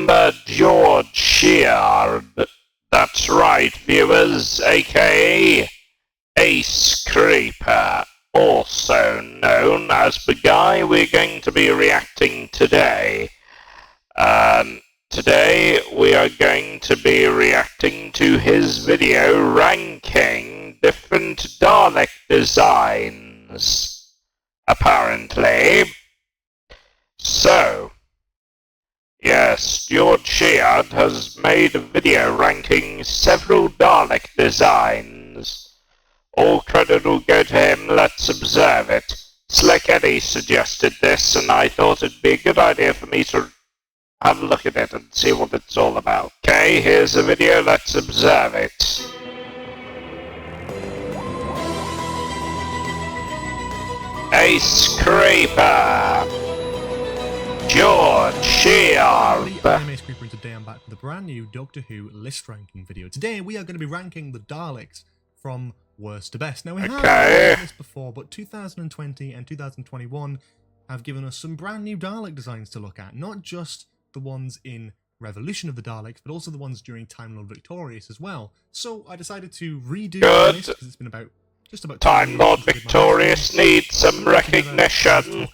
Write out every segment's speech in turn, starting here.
remember George Sheard? That's right, viewers, aka Ace Creeper, also known as the guy we're going to be reacting today. Today we are going to be reacting to his video ranking different Dalek designs, apparently. So, yes, George Sheard has made a video ranking several Dalek designs. All credit will go to him, let's observe it. Slick Eddie suggested this, and I thought it'd be a good idea for me to have a look at it and see what it's all about. Okay, here's the video, let's observe it. Ace Creeper, George Sheard. I'm Ace Creeper, and today I'm back with a brand new Doctor Who list ranking video. Today we are going to be ranking the Daleks from worst to best. Now we have done this before, but 2020 and 2021 have given us some brand new Dalek designs to look at. Not just the ones in Revolution of the Daleks, but also the ones during Time Lord Victorious as well. So I decided to redo this because it's been just about Time Lord Victorious needs some recognition.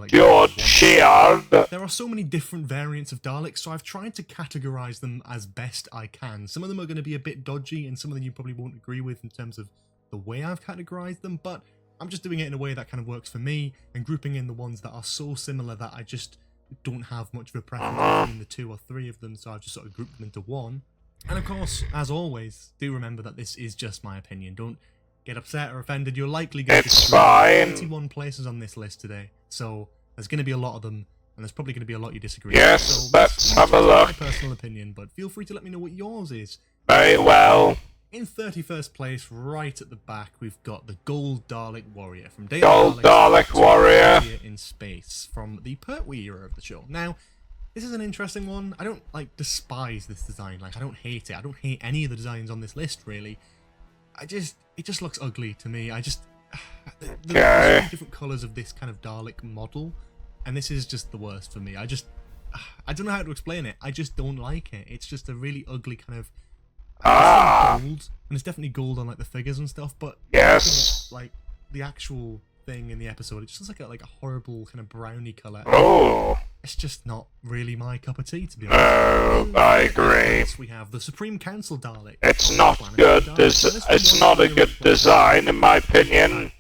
George Sheard. There are so many different variants of Daleks, so I've tried to categorize them as best I can. Some of them are going to be a bit dodgy, and some of them you probably won't agree with in terms of the way I've categorized them, but I'm just doing it in a way that kind of works for me, and grouping in the ones that are so similar that I just don't have much of a preference between the two or three of them, so I've just sort of grouped them into one. And of course, as always, do remember that this is just my opinion. Don't get upset or offended. You're likely going to see 81 places on this list today, so there's going to be a lot of them, and there's probably going to be a lot you disagree with. Yes, so let's have a look. My personal opinion, but feel free to let me know what yours is. Very well. In 31st place, right at the back, we've got the Gold Dalek Warrior from Gold Dalek Warrior in Space from the Pertwee era of the show. Now, this is an interesting one. I don't despise this design. I don't hate it. I don't hate any of the designs on this list really. It just looks ugly to me. There's so many different colours of this kind of Dalek model, and this is just the worst for me. I don't know how to explain it. I just don't like it. It's just a really ugly kind of gold, and it's definitely gold on the figures and stuff. But yes, the actual thing in the episode, it just looks like a horrible kind of browny colour. Oh, it's just not really my cup of tea, to be honest. No, I agree. We have the Supreme Council Dalek. It's not good. It's not a good design, in my opinion.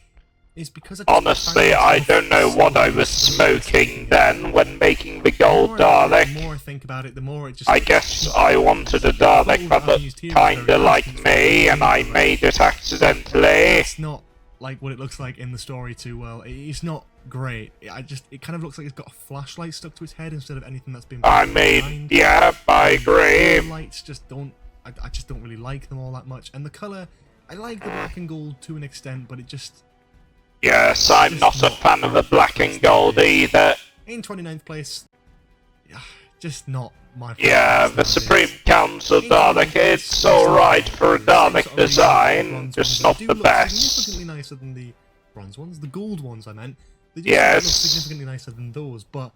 Because honestly, I don't know what I was smoking then when making the Gold Dalek. The more I think about it, the more it just... I guess I wanted a Dalek that looked kinda like me, and I made it accidentally. It's not like what it looks like in the story too well. It's not great. It kind of looks like it's got a flashlight stuck to its head instead of anything that's been... yeah, I agree. The lights just don't... I just don't really like them all that much. And the colour, I like the black and gold to an extent, but it just... Yes, I'm not a fan of the black and gold either. In 29th place, just not my favorite. Yeah, the Supreme Council Dalek, it's alright for a Dalek design, just not the best. Significantly nicer than the bronze ones, the gold ones I meant. They do look significantly nicer than those, but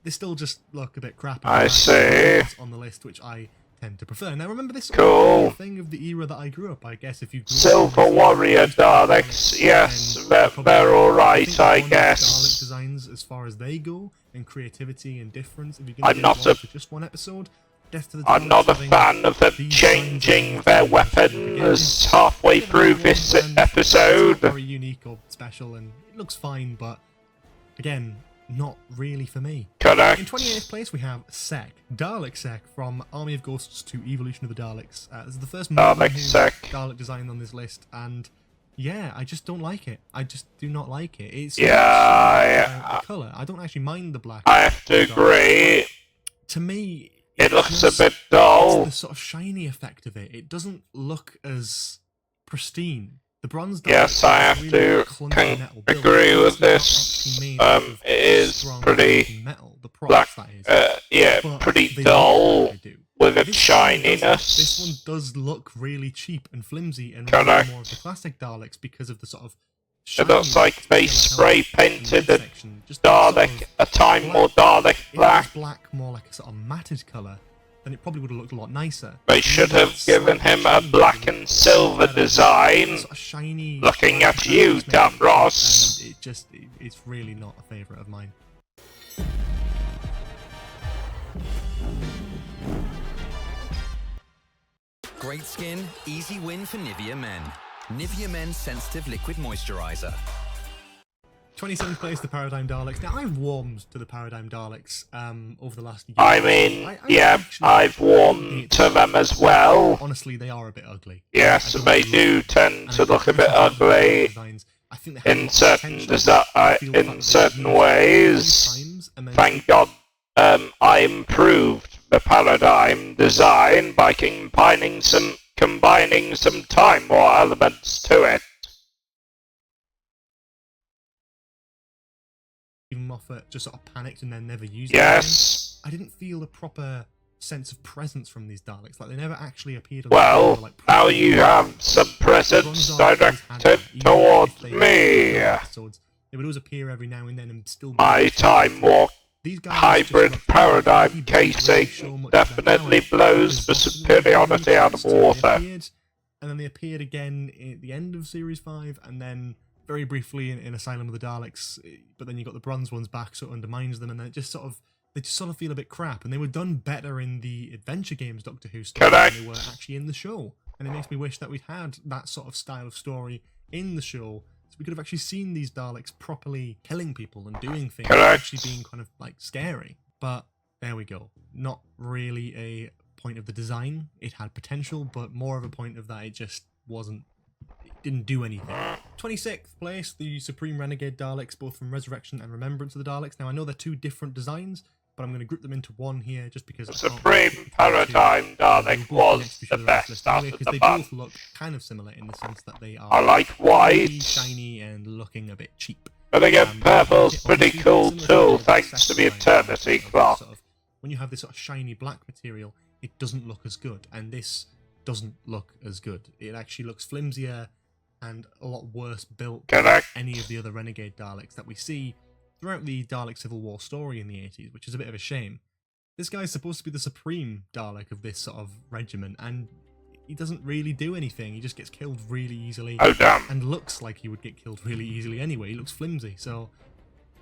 they still just look a bit crap. I see. On the list, which I tend to prefer. Now remember, this cool thing of the era that I grew up, I guess. If you Silver Warrior Daleks, yes, they're alright, I guess. Dalek designs as far as they go, and creativity and difference. If I'm not just one episode. I'm not a fan of them changing their weapons halfway through this episode. It's not very unique or special, and it looks fine, but again, not really for me. Correct. In 28th place, we have Sek, Dalek Sek from Army of Ghosts to Evolution of the Daleks. This is the first Dalek design on this list, and yeah, I just don't like it. I just do not like it. It's the colour. I don't actually mind the black. I have to agree. To me, it looks a bit dull. It's the sort of shiny effect of it. It doesn't look as pristine. The bronze Dalek, yes, I have to agree with this. It is pretty black, yeah, pretty dull with its shininess. This one does look really cheap and flimsy and more of the classic Daleks because of the sort of It looks like they spray painted the just Dalek sort of a Time black. Lord Dalek If it black. was black more like a sort of matted colour, then it probably would have looked a lot nicer. They should have given him a black and silver design. Sort of shiny, Looking at you, Tom Ross. And it's really not a favourite of mine. Great skin, easy win for Nivea Men. Nivea Men Sensitive Liquid Moisturiser. 27th place, the Paradigm Daleks. Now, I've warmed to the Paradigm Daleks over the last year. I mean, yeah, I've warmed to them as well. Honestly, they are a bit ugly. Yes, they do tend to look a bit ugly in certain ways. Thank God I improved the Paradigm design by combining some Time War elements to it. Even Moffat just sort of panicked and then never used Yes. it again. I didn't feel a proper sense of presence from these Daleks. Like, they never actually appeared on Well, the like, now you have some presence directed towards me. They would always appear every now and then and still be My Time War hybrid paradigm casing definitely blows the superiority out of water. And then they appeared again at the end of Series 5, and then very briefly in Asylum of the Daleks, but then you got the bronze ones back, so it undermines them, and then they just sort of feel a bit crap. And they were done better in the Adventure Games Doctor Who story than they were actually in the show. And it makes me wish that we'd had that sort of style of story in the show, so we could have actually seen these Daleks properly killing people and doing things, actually being kind of like scary. But there we go. Not really a point of the design. It had potential, but more of a point of that it just wasn't. Didn't do anything. 26th place, the Supreme Renegade Daleks, both from Resurrection and Remembrance of the Daleks. Now, I know they're two different designs, but I'm going to group them into one here just because... The Supreme Paradigm Dalek was the best out of the they bunch. both look kind of similar in the sense that they are I like white. shiny and looking a bit cheap. But again, purple's pretty cool too, thanks to the Eternity Clock. When you have this sort of shiny black material, it doesn't look as good, and this doesn't look as good. It actually looks flimsier and a lot worse built than any of the other Renegade Daleks that we see throughout the Dalek Civil War story in the 80s, which is a bit of a shame. This guy's supposed to be the Supreme Dalek of this sort of regiment, and he doesn't really do anything. He just gets killed really easily. Oh, damn. And looks like he would get killed really easily anyway. He looks flimsy, so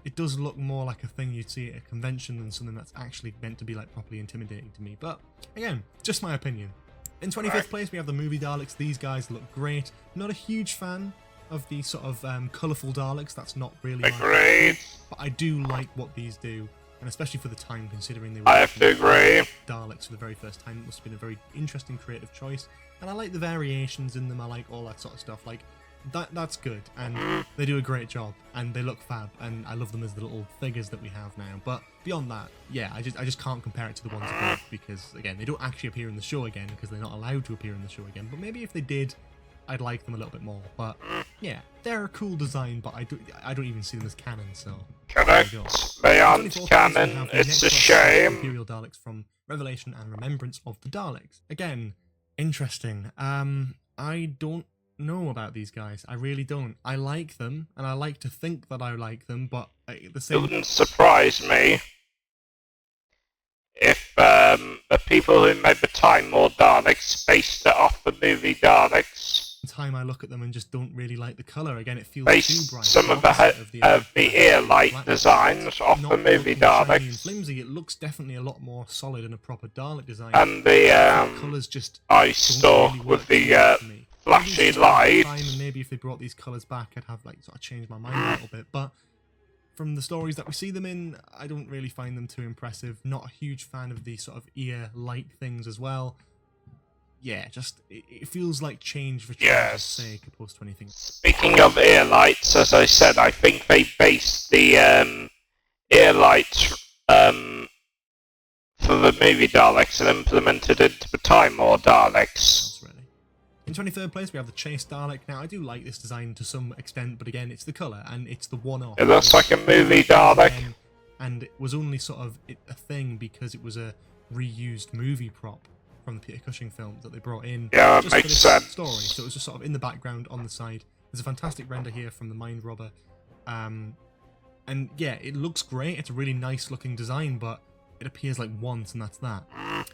it does look more like a thing you'd see at a convention than something that's actually meant to be like properly intimidating to me. But again, just my opinion. In 25th place, we have the movie Daleks. These guys look great. Not a huge fan of the sort of colourful Daleks. That's not really my Agreed. but I do like what these do, and especially for the time, considering they were I have to agree. Daleks for the very first time. It must have been a very interesting creative choice, and I like the variations in them. I like all that sort of stuff. Like that's good, and they do a great job, and they look fab, and I love them as the little figures that we have now. But beyond that, yeah, I just can't compare it to the ones above, because again, they don't actually appear in the show again because they're not allowed to appear in the show again. But maybe if they did, I'd like them a little bit more. But yeah, they're a cool design, but I don't even see them as canon. So Correct. They aren't canon. It's a shame. Imperial Daleks from Revelation and Remembrance of the Daleks. Again, interesting. I don't know about these guys. I really don't. I like them, and I like to think that I like them, but at the same It wouldn't surprise me if the people who made the Time Lord Daleks based it off the movie Daleks. time, I look at them and just don't really like the colour. Again, it feels Based too bright. some of the ear light designs off the movie Daleks. Flimsy, it looks definitely a lot more solid than a proper Dalek design. And the colours just eye stalk with the flashy light. And maybe if they brought these colours back, I'd have like sort of changed my mind a little bit. But from the stories that we see them in, I don't really find them too impressive. Not a huge fan of the sort of ear light things as well. Yeah, just it feels like change for change's sake opposed to anything. Speaking of ear lights, as I said, I think they based the ear lights for the movie Daleks and implemented it into the Time Lord Daleks. In 23rd place, we have the Chase Dalek. Now, I do like this design to some extent, but again, it's the colour, and it's the one-off. It looks like a movie Dalek. And it was only sort of a thing because it was a reused movie prop from the Peter Cushing films that they brought in. Yeah, that just makes for this sense. Story. So it was just sort of in the background on the side. There's a fantastic render here from the Mind Robber. And yeah, it looks great. It's a really nice looking design, but it appears like once and that's that.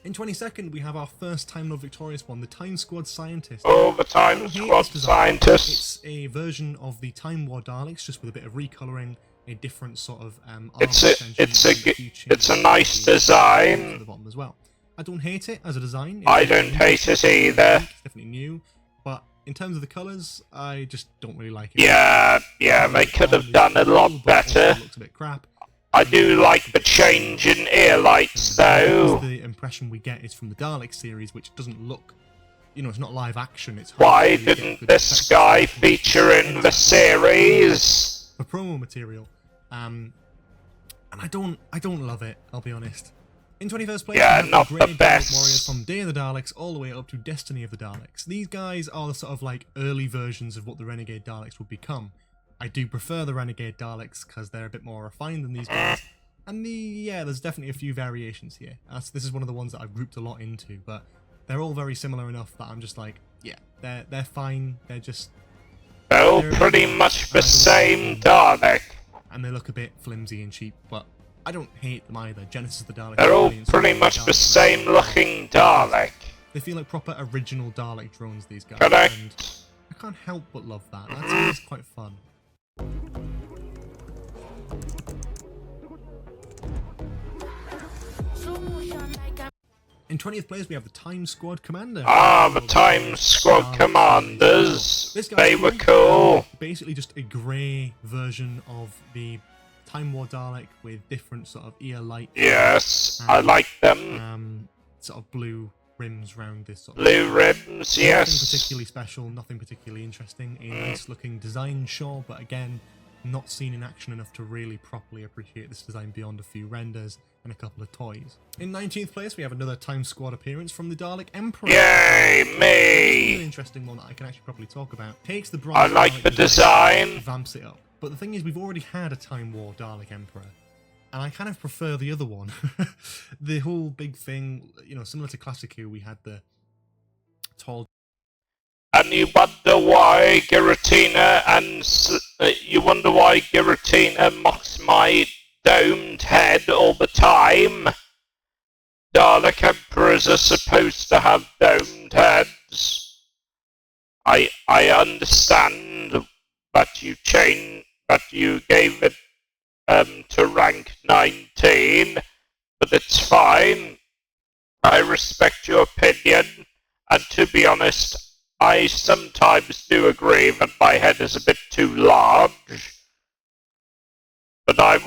In 22nd, we have our first Time Lord victorious one, the Time Squad Scientist. Oh, the Time Squad Scientists. It's a version of the Time War Daleks, just with a bit of recoloring, a different sort of It's a nice design. At the bottom as well. I don't hate it as a design. I don't hate it either. It's definitely new, but in terms of the colours, I just don't really like it. Yeah, they could have done a lot better. It looks a bit crap. I do like the change in ear lights, though. The impression we get is from the Dalek series, which doesn't look, you know, it's not live action. It's why didn't this guy feature in the series? For promo material, and I don't love it. I'll be honest. In 21st place, yeah, we have not the the Dalek best. Warriors from Day of the Daleks all the way up to Destiny of the Daleks. These guys are the sort of like early versions of what the Renegade Daleks would become. I do prefer the Renegade Daleks because they're a bit more refined than these guys. And there's definitely a few variations here. This is one of the ones that I've grouped a lot into, but they're all very similar enough that I'm just like, yeah, they're fine. They're pretty much the same Dalek. And they look a bit flimsy and cheap, but I don't hate them either. Genesis of the Dalek. They're all pretty much the same looking Dalek. They feel like proper original Dalek drones, these guys. Correct. And I can't help but love that. That's always quite fun. In 20th place, we have the Time Squad Commander. The Time Squad Commanders. They were cool. Basically just a grey version of the Time War Dalek with different sort of ear lights. Yes, I like them. Sort of blue rims round this sort of blue rims, yes. Nothing particularly special, nothing particularly interesting. A nice looking design, sure, but again, not seen in action enough to really properly appreciate this design beyond a few renders and a couple of toys. In 19th place, we have another Time Squad appearance from the Dalek Emperor. Yay, me! An interesting one that I can actually properly talk about. Takes the I like Dalek the design. Vamps it up. But the thing is, we've already had a Time War Dalek Emperor, and I kind of prefer the other one. The whole big thing, you know, similar to Classic Who, we had the tall. And you wonder why Giratina mocks my domed head all the time. Dalek Emperors are supposed to have domed heads. I understand that you gave it to rank 19, but it's fine. I respect your opinion, and to be honest, I sometimes do agree that my head is a bit too large. But I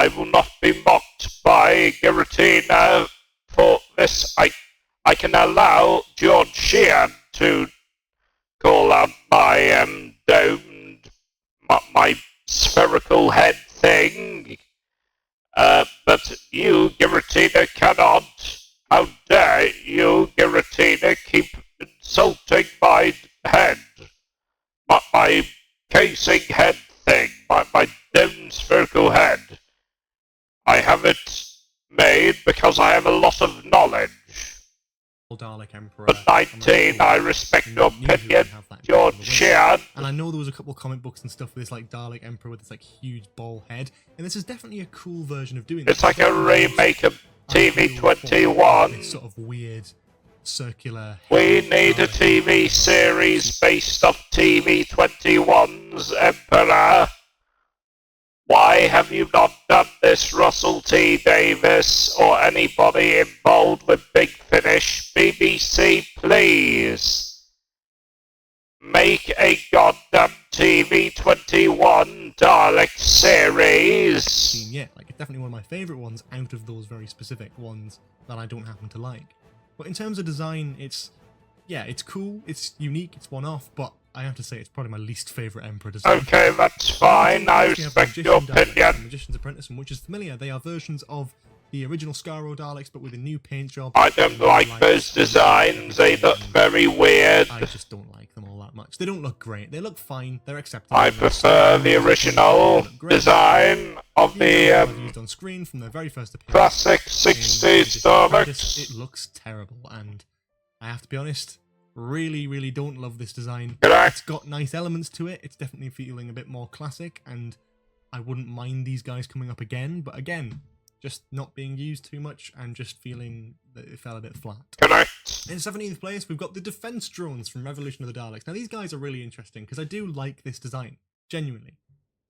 will not be mocked by Giratina for this. I can allow George Sheard to call out my my spherical head thing, but you, Giratina, cannot. How dare you, Giratina, keep insulting my head, my casing head thing, my domed spherical head. I have it made because I have a lot of knowledge. Dalek Emperor. But 19, I respect your opinion, George Sheard. And I know there was a couple of comic books and stuff with this like Dalek Emperor with this like huge ball head, and this is definitely a cool version of doing it. It's like a remake of TV21. This sort of weird circular. We need a TV series based off TV21's Emperor. Why have you not done this, Russell T Davis, or anybody involved with Big Finish? BBC, please. Make a goddamn TV21 Dalek series. Yeah, like it's definitely one of my favourite ones out of those very specific ones that I don't happen to like. But in terms of design, it's cool, it's unique, it's one-off, but I have to say it's probably my least favourite Emperor design. Okay, that's fine. I respect your opinion. Magician's Apprentice, which is familiar. They are versions of the original Skaro Daleks, but with a new paint job. I don't like those designs. They look very weird. I just don't like them all that much. They don't look great. They look fine. They're acceptable. I prefer the original design of the used on screen from their very first appearance. classic 60s Daleks. It looks terrible, and I have to be honest. really don't love this design. Correct. It's got nice elements to it. It's definitely feeling a bit more classic, and I wouldn't mind these guys coming up again, but again, just not being used too much and just feeling that it fell a bit flat. Correct. In 17th place, we've got the defense drones from Revolution of the Daleks. Now, these guys are really interesting because I do like this design, genuinely.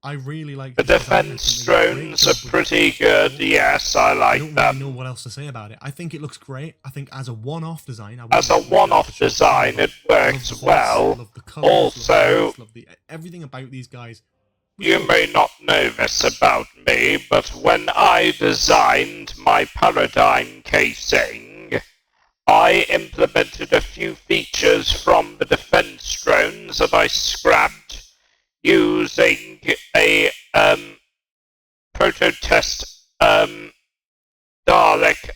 I really like The this design. defense drones are pretty good. Yes, I I like don't them. really know what else to say about it. I think it looks great. I think as a one-off design, As a one-off design, it works well. Love the colours, Also, love everything about these guys. you may not know this about me, but when I designed my paradigm casing, I implemented a few features from the defense drones that I scrapped using a proto-test Dalek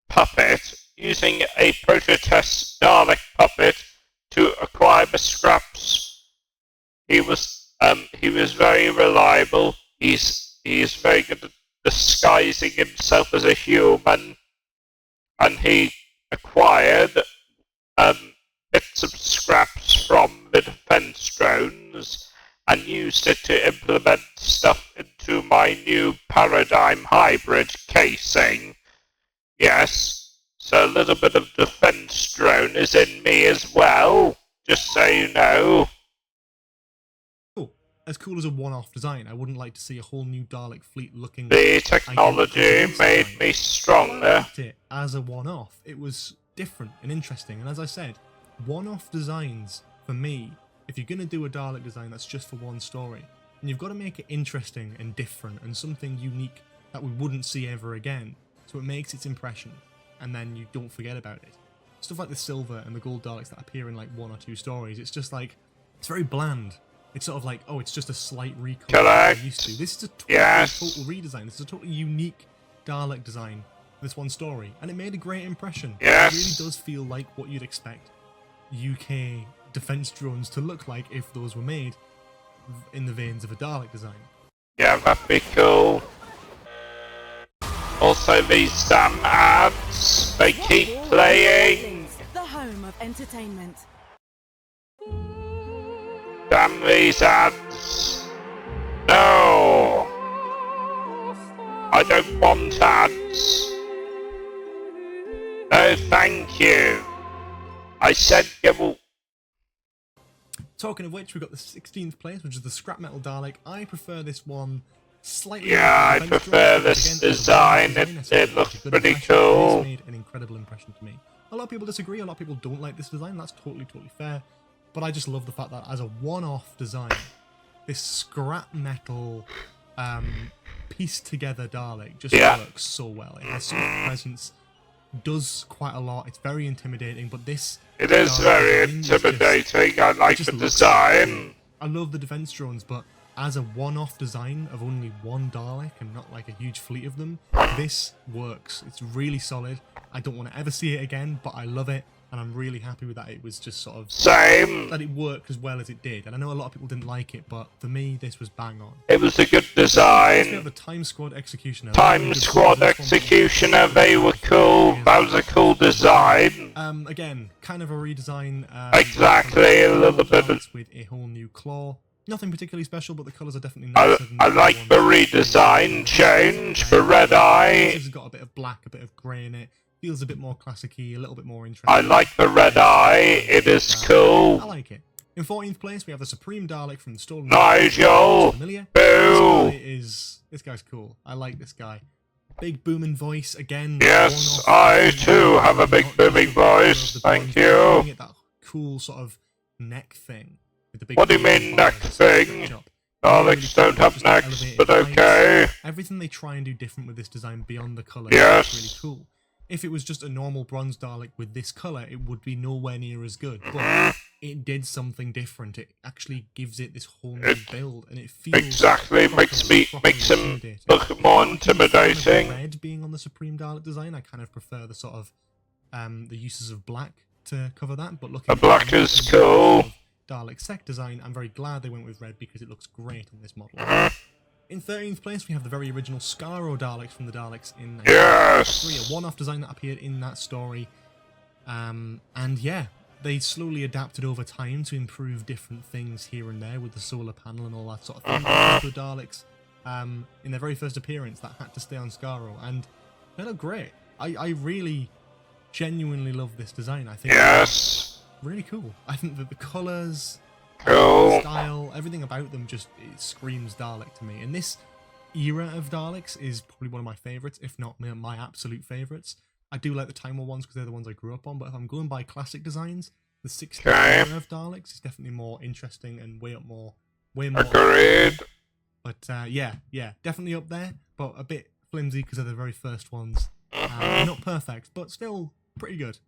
puppet, using a proto-test Dalek puppet to acquire the scraps. He was very reliable. He's very good at disguising himself as a human, and he acquired bits of scraps from the defense drones and used it to implement stuff into my new paradigm hybrid casing. Yes, so a little bit of defense drone is in me as well, just so you know. Cool. As cool as a one-off design, I wouldn't like to see a whole new Dalek fleet looking. The technology made me stronger. I liked it as a one-off. It was different and interesting, and as I said, one-off designs, for me, if you're going to do a Dalek design that's just for one story, and you've got to make it interesting and different and something unique that we wouldn't see ever again, so it makes its impression, and then you don't forget about it. Stuff like the silver and the gold Daleks that appear in like one or two stories, it's just like, it's very bland. It's sort of like, oh, it's just a slight recall of what we're used to. This is a total redesign. This is a totally unique Dalek design for this one story, and it made a great impression. Yes. It really does feel like what you'd expect UK defense drones to look like if those were made in the veins of a Dalek design. Yeah, that'd be cool. Also, these damn ads, they keep playing. The home of entertainment. Damn these ads. No. I don't want ads. No, thank you. I said give a... Talking of which, we've got the 16th place, which is the scrap metal Dalek. I prefer this one slightly. Yeah, I prefer this design. It looks pretty cool. It's made an incredible impression to me. A lot of people disagree. A lot of people don't like this design. That's totally fair. But I just love the fact that as a one-off design, this scrap metal pieced together Dalek just works so well. It has so much presence, does quite a lot. It's very intimidating, but this... It is very intimidating. I like the design. I love the defense drones, but as a one-off design of only one Dalek and not like a huge fleet of them, this works. It's really solid. I don't want to ever see it again, but I love it, and I'm really happy with that. It was just sort of... Same. That it worked as well as it did. And I know a lot of people didn't like it, but for me, this was bang on. It was a good We design. have the Time Squad Executioner. Time Squad Executioner, they were cool. That was a cool design. Again, kind of a redesign. Exactly, a little bit of... with a whole new claw. Nothing particularly special, but the colours are definitely I nicer than like the one. redesign change for Red Eye. This has got a bit of black, a bit of grey in it. Feels a bit more classic-y, a little bit more interesting. I like the Red Eye. It is cool. I like it. In 14th place, we have the Supreme Dalek from the Stolen... Nigel. Familiar? Boo. This guy's cool. I like this guy. Big booming voice again. Yes, I too have a big booming voice. Thank you. That cool sort of neck thing. With the big What do you mean neck thing? Daleks don't have necks, but okay. Everything they try and do different with this design beyond the colour Yes. is really cool. If it was just a normal bronze Dalek with this colour, it would be nowhere near as good. But it did something different. It actually gives it this whole new build, and it feels Exactly, makes him look more intimidating. The red being on the Supreme Dalek design, I kind of prefer the sort of the uses of black to cover that. But looking The black is cool. Dalek Sec design, I'm very glad they went with red because it looks great on this model. In 13th place, we have the very original Skaro Daleks from the Daleks in 1993, Yes! a one-off design that appeared in that story. And yeah, they slowly adapted over time to improve different things here and there with the solar panel and all that sort of thing. The Daleks, in their very first appearance, that had to stay on Skaro, and they look great. I really, genuinely love this design. I think Yes! it's really cool. I think that the colours, Cool. style, everything about them just it screams Dalek to me. And this era of Daleks is probably one of my favourites, if not my absolute favourites. I do like the Time War ones because they're the ones I grew up on, but if I'm going by classic designs, the 60s Okay. era of Daleks is definitely more interesting and way more. Agreed. But yeah, definitely up there, but a bit flimsy because they're the very first ones. Not perfect, but still pretty good.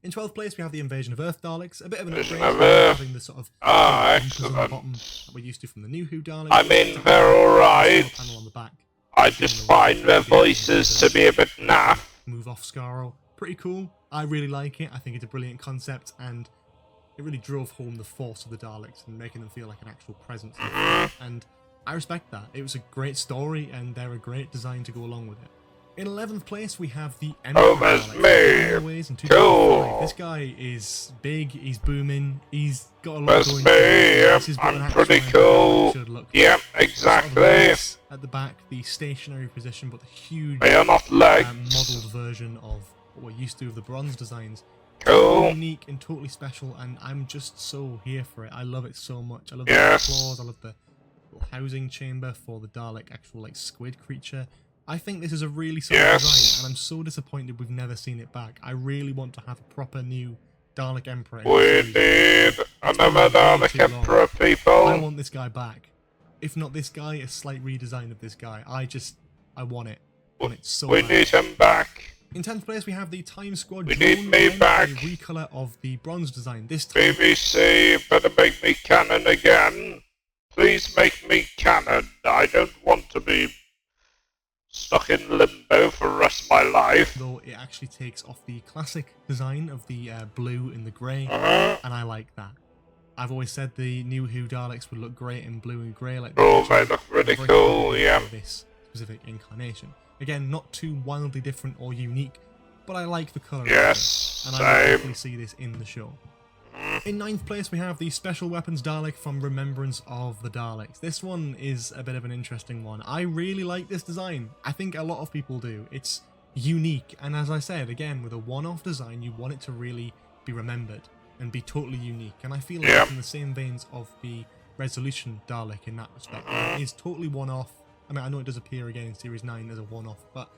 In 12th place, we have the Invasion of Earth Daleks, a bit of an Invasion upgrade, of Earth. having the sort of Ah, bumpers on the bottom excellent. that we're used to from the New Who Daleks. I mean, they're alright. Panel on the back. I just find their voices to be a bit naff. Move off Skaro. Pretty cool. I really like it. I think it's a brilliant concept, and it really drove home the force of the Daleks and making them feel like an actual presence. And I respect that. It was a great story, and they're a great design to go along with it. In 11th place, we have the Emperor there's Dalek. me. Always in Cool. 2005. This guy is big, he's booming, he's got a lot That's going me. for him. Yep, This is what an I'm actual pretty Emperor cool. Dalek should look Yep, Sort of the exactly. legs at the back, the stationary position, but the huge They are not legs. modelled version of what we're used to of the bronze designs. Cool. Unique and totally special, and I'm just so here for it. I love it so much. I love Yes. the claws, I love the little housing chamber for the Dalek actual like squid creature. I think this is a really solid Yes. design, and I'm so disappointed we've never seen it back. I really want to have a proper new Dalek Emperor. in the We series. need another way Dalek too long. Emperor, I people. want this guy back. If not this guy, a slight redesign of this guy. I want it. I want it so We bad. need him back. In 10th place, we have the Time Squad We drone, need me again, back. a recolor of the bronze design. This time, BBC, better make me canon again. Please make me canon. I don't want to be stuck in limbo for the rest of my life. though, it actually takes off the classic design of the blue and the grey, Uh-huh. and I like that. I've always said the New Who Daleks would look great in blue and grey, like Oh, the they look really very cool, happy yeah. with this specific incarnation. Again, not too wildly different or unique, but I like the colour. Yes, and I will same. definitely see this in the show. In 9th place, we have the Special Weapons Dalek from Remembrance of the Daleks. This one is a bit of an interesting one. I really like this design. I think a lot of people do. It's unique, and as I said, again, with a one-off design, you want it to really be remembered and be totally unique. And I feel like Yeah. it's in the same veins of the Resolution Dalek in that respect. It is totally one-off. I mean, I know it does appear again in Series 9 as a one-off, but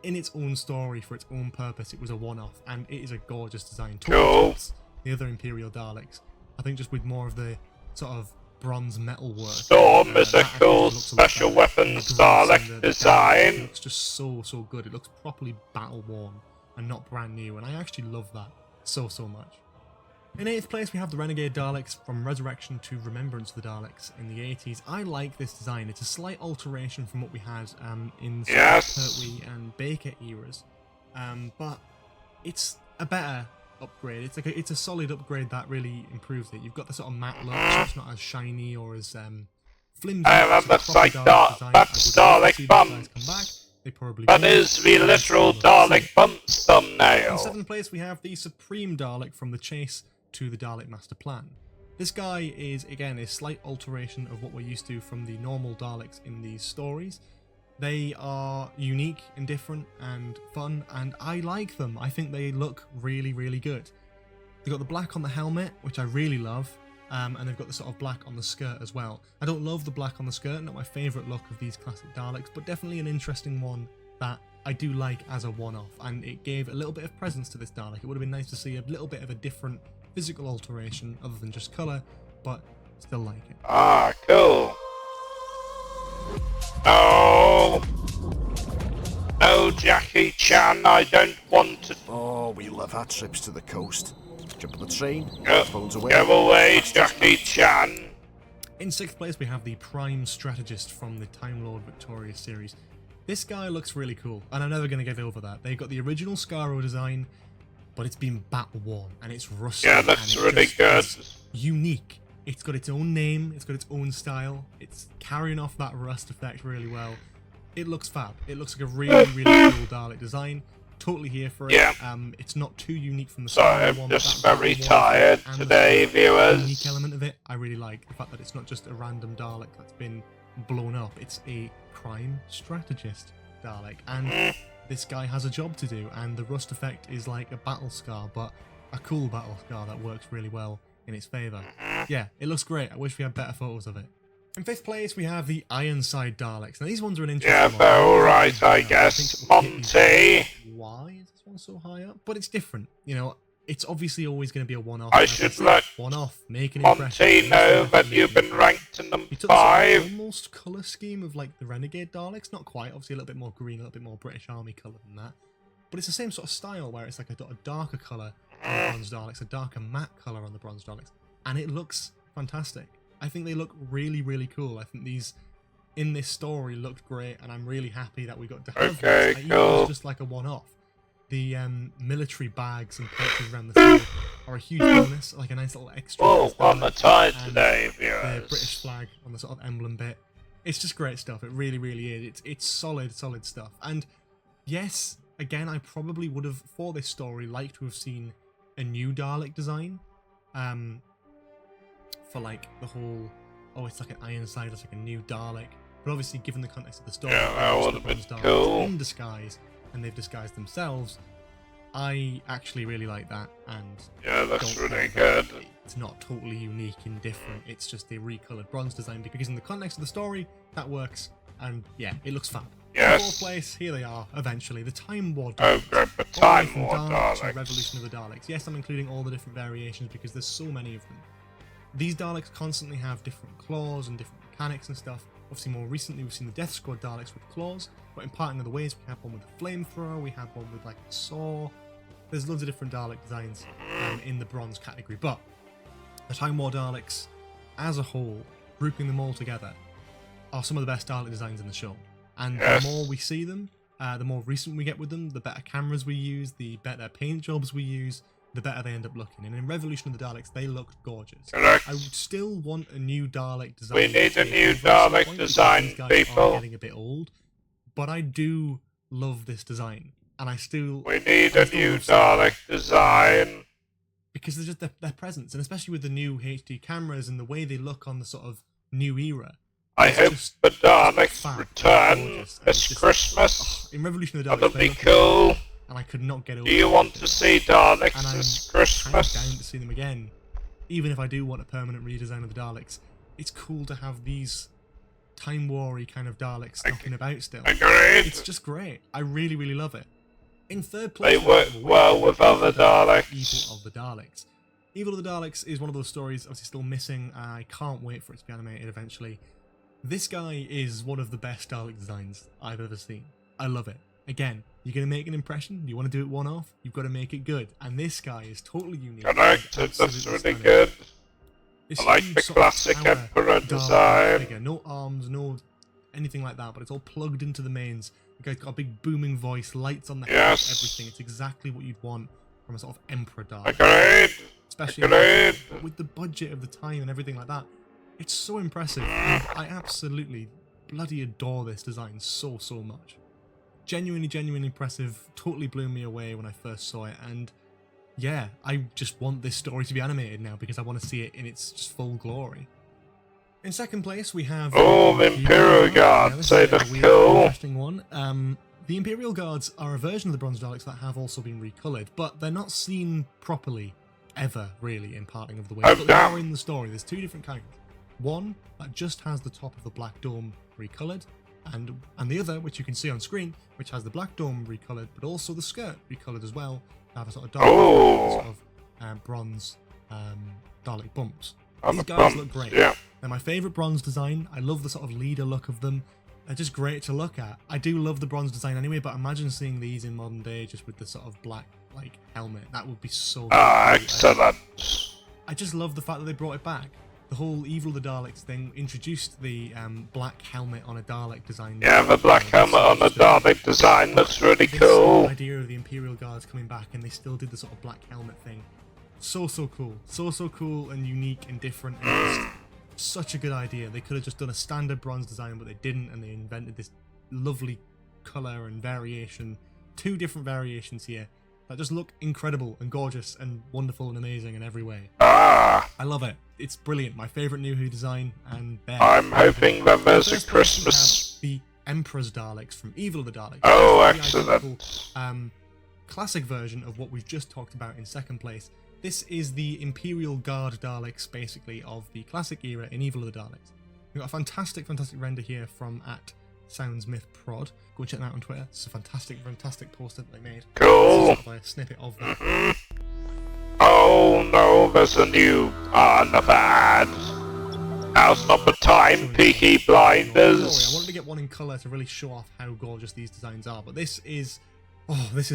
in its own story, for its own purpose, it was a one-off, and it is a gorgeous design. Totally Cool. tops the other Imperial Daleks. I think just with more of the sort of bronze metal work. Storm is a that actually cool looks a lot special better. weapons The gloves Dalek and the design. It looks just so good. It looks properly battle-worn and not brand new, and I actually love that so much. In 8th place, we have the Renegade Daleks from Resurrection to Remembrance of the Daleks in the 80s. I like this design. It's a slight alteration from what we had in the Yes. Pertwee and Baker eras, but it's a better upgrade. It's a solid upgrade that really improves it. You've got the sort of matte look, so it's not as shiny or as flimsy. Hey, that It's a looks proper like Dalek design. that's I would love to Dalek see these guys bumps. come back. They probably That will. is the literal I'd love to see Dalek it. bumps In thumbnail. 7th place, we have the Supreme Dalek from the Chase to the Dalek Master Plan. This guy is, again, a slight alteration of what we're used to from the normal Daleks in these stories. They are unique and different and fun, and I like them. I think they look really good. They've got the black on the helmet, which I really love, and they've got the sort of black on the skirt as well. I don't love the black on the skirt, not my favourite look of these classic Daleks, but definitely an interesting one that I do like as a one-off, and it gave a little bit of presence to this Dalek. It would have been nice to see a little bit of a different physical alteration other than just colour, but still like it. Ah, cool. No. No, Jackie Chan, I don't want to Oh, we love our trips to the coast. Jump on the train, go, phones away. go away, Jackie Chan. In 6th place, we have the Prime Strategist from the Time Lord Victorious series. This guy looks really cool, and I'm never going to get over that. They've got the original Skaro design, but it's been battle-worn, and it's rusty. Yeah, and that's it really just good. is unique. It's got its own name, it's got its own style, it's carrying off that rust effect really well. It looks fab. It looks like a really, really cool Dalek design. Totally here for it. Yeah. It's not too unique from the So Star I'm one. just That very one tired and today, the unique viewers. element of it, I really like. The fact that it's not just a random Dalek that's been blown up. It's a crime strategist Dalek. And this guy has a job to do. And the rust effect is like a battle scar, but a cool battle scar that works really well in its favour. Yeah, it looks great. I wish we had better photos of it. In 5th place, we have the Ironside Daleks. Now, these ones are an interesting Yeah, one. they're alright, I think guess. we'll get these Monty, why is this one so high up? But it's different. You know, it's obviously always going to be a one-off. I As should said, let one-off, make an impression. Monty know that you've been ranked in number He took the sort of 5. almost colour scheme of like the Renegade Daleks. Not quite, obviously a little bit more green, a little bit more British Army colour than that. But it's the same sort of style where it's like a darker colour on the Bronze Daleks, a darker matte colour on the Bronze Daleks. And it looks fantastic. I think they look really, really cool. I think these in this story looked great, and I'm really happy that we got to have Okay, this. Even if cool. it's just like a one-off. The military bags and pouches around the side are a huge bonus, like a nice little extra. Oh, on the tide And today, the British viewers. flag on the sort of emblem bit. It's just great stuff. It really, really is. It's solid stuff. And yes, again, I probably would have, for this story, liked to have seen a new Dalek design. For like the whole, oh, it's like an Ironside, it's like a new Dalek. But obviously, given the context of the story, Yeah, that it's would the have been Bronze Daleks cool. in disguise, and they've disguised themselves. I actually really like that, and Yeah, that's don't really think that good. it's not totally unique and different. It's just a recolored bronze design because in the context of the story, that works. And yeah, it looks fab. Yes. 4th place, here they are. Eventually, the Time War Oh, Daleks. good, but All the way Time from War Dalek to Daleks. Revolution of the Daleks. Yes, I'm including all the different variations because there's so many of them. These Daleks constantly have different claws and different mechanics and stuff. Obviously, more recently, we've seen the Death Squad Daleks with claws, but in parting of the ways, we have one with a flamethrower, we have one with like a saw. There's loads of different Dalek designs in the bronze category, but the Time War Daleks, as a whole, grouping them all together, are some of the best Dalek designs in the show. And Yes. the more we see them, the more recent we get with them, the better cameras we use, the better paint jobs we use, the better they end up looking. And in Revolution of the Daleks, they looked gorgeous. Correct. I would still want a new Dalek design. We need a to new take over at some Dalek point because design, these guys people. Are getting a bit old, but I do love this design, and I still. We need I a still new love seeing them Dalek design. because they're just their presence, and especially with the new HD cameras and the way they look on the sort of new era. I It's hope just the Daleks fab, return gorgeous, and this just- Christmas. In Revolution of the Daleks, That'll they be look cool. amazing, and I could not get over. Do you it. want to see Daleks And I'm this kind of Christmas? down to see them again. Even if I do want a permanent redesign of the Daleks, it's cool to have these Time War-y kind of Daleks knocking about still. Agreed. It's just great. I really, really love it. In 3rd They place, we work have well with other Evil Daleks. of the Daleks. Evil of the Daleks is one of those stories obviously still missing. I can't wait for it to be animated eventually. This guy is one of the best Dalek designs I've ever seen. I love it. Again, you're going to make an impression, you want to do it one-off, you've got to make it good. And this guy is totally unique. Correct. and That's absolutely really stunning. good. This I like huge the sort of classic tower Emperor Dalek design. figure. No arms, no anything like that, but it's all plugged into the mains. The guy's got a big booming voice, lights on the head, Yes. everything. It's exactly what you'd want from a sort of Emperor Dalek. Agreed. Especially Agreed. with the budget of the time and everything like that. It's so impressive. And I absolutely bloody adore this design so much. Genuinely impressive. Totally blew me away when I first saw it, and yeah, I just want this story to be animated now because I want to see it in its just full glory. In 2nd place, we have Oh, the Imperial Guards. this They is a look weird, cool. interesting one. The Imperial Guards are a version of the Bronze Daleks that have also been recolored, but they're not seen properly ever, really, in Parting of the Ways. Oh, But they damn. are in the story. There's 2 different kinds. One that just has the top of the black dome recolored, and the other, which you can see on screen, which has the black dome recolored, but also the skirt recolored as well. To have a sort of dark Oh. sort of bronze Dalek bumps. On These the guys look bumps, great. yeah. They're my favourite bronze design. I love the sort of leader look of them. They're just great to look at. I do love the bronze design anyway, but imagine seeing these in modern day just with the sort of black like helmet. That would be so Ah, cool. excellent. I just love the fact that they brought it back. The whole Evil of the Daleks thing introduced the black helmet on a Dalek design. Yeah, the black helmet on the Dalek design looks really This cool. idea of the Imperial Guards coming back and they still did the sort of black helmet thing. So cool. So cool and unique and different. And just such a good idea. They could have just done a standard bronze design, but they didn't, and they invented this lovely color and variation. 2 different variations here that just look incredible and gorgeous and wonderful and amazing in every way. I love it. It's brilliant. My favorite New Who design, and I'm hoping that there's a first Christmas. we have the Emperor's Daleks from Evil of the Daleks. Oh, It's the excellent. identical, classic version of what we've just talked about in second place. This is the Imperial Guard Daleks, basically, of the classic era in Evil of the Daleks. We've got a fantastic render here from @SoundsMythProd. Go and check them out on Twitter. It's a fantastic poster that they made. Cool. This is a snippet of that. Oh no, there's a new another ad. Now's not the time, Peaky Blinders. I wanted to get one in colour to really show off how gorgeous these designs are, but this is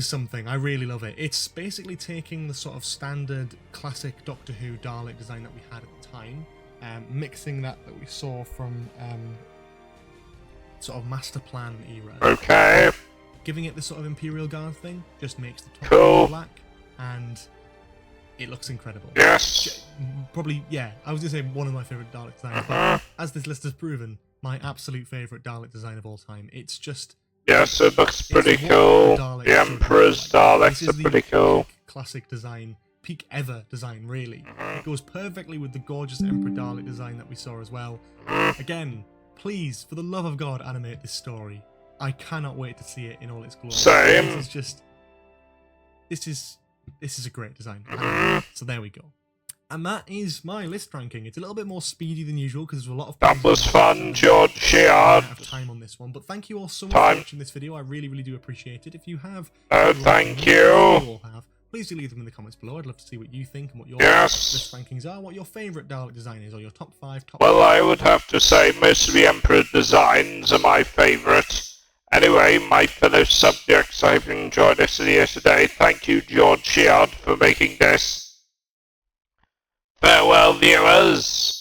something. I really love it. It's basically taking the sort of standard classic Doctor Who Dalek design that we had at the time, mixing that we saw from sort of Master Plan era. Okay. Giving it the sort of Imperial Guard thing just makes the top Cool. black, and it looks incredible. Yes. Probably, yeah, I was going to say one of my favourite Dalek designs, but as this list has proven, my absolute favourite Dalek design of all time. It's just... Yes, it looks pretty it's what cool. Daleks The should Emperor's look like. Daleks This are is the pretty cool. peak classic design, peak ever design, really. It goes perfectly with the gorgeous Emperor Dalek design that we saw as well. Again, please, for the love of God, animate this story. I cannot wait to see it in all its glory. Same. This is just... This is a great design. So there we go. And that is my list ranking. It's a little bit more speedy than usual because there's a lot of... That was fun, George Sheard. Out of time on this one, but thank you all so much for watching this video. I really do appreciate it. If you have... Thank you you. all have, please do leave them in the comments below. I'd love to see what you think and what your Yes. list rankings are, what your favourite Dalek design is, or your top 5, top... Well, I would have to say most of the Emperor designs are my favourite. Anyway, my fellow subjects, I hope you enjoyed this video today. Thank you, George Sheard, for making this. Farewell, viewers.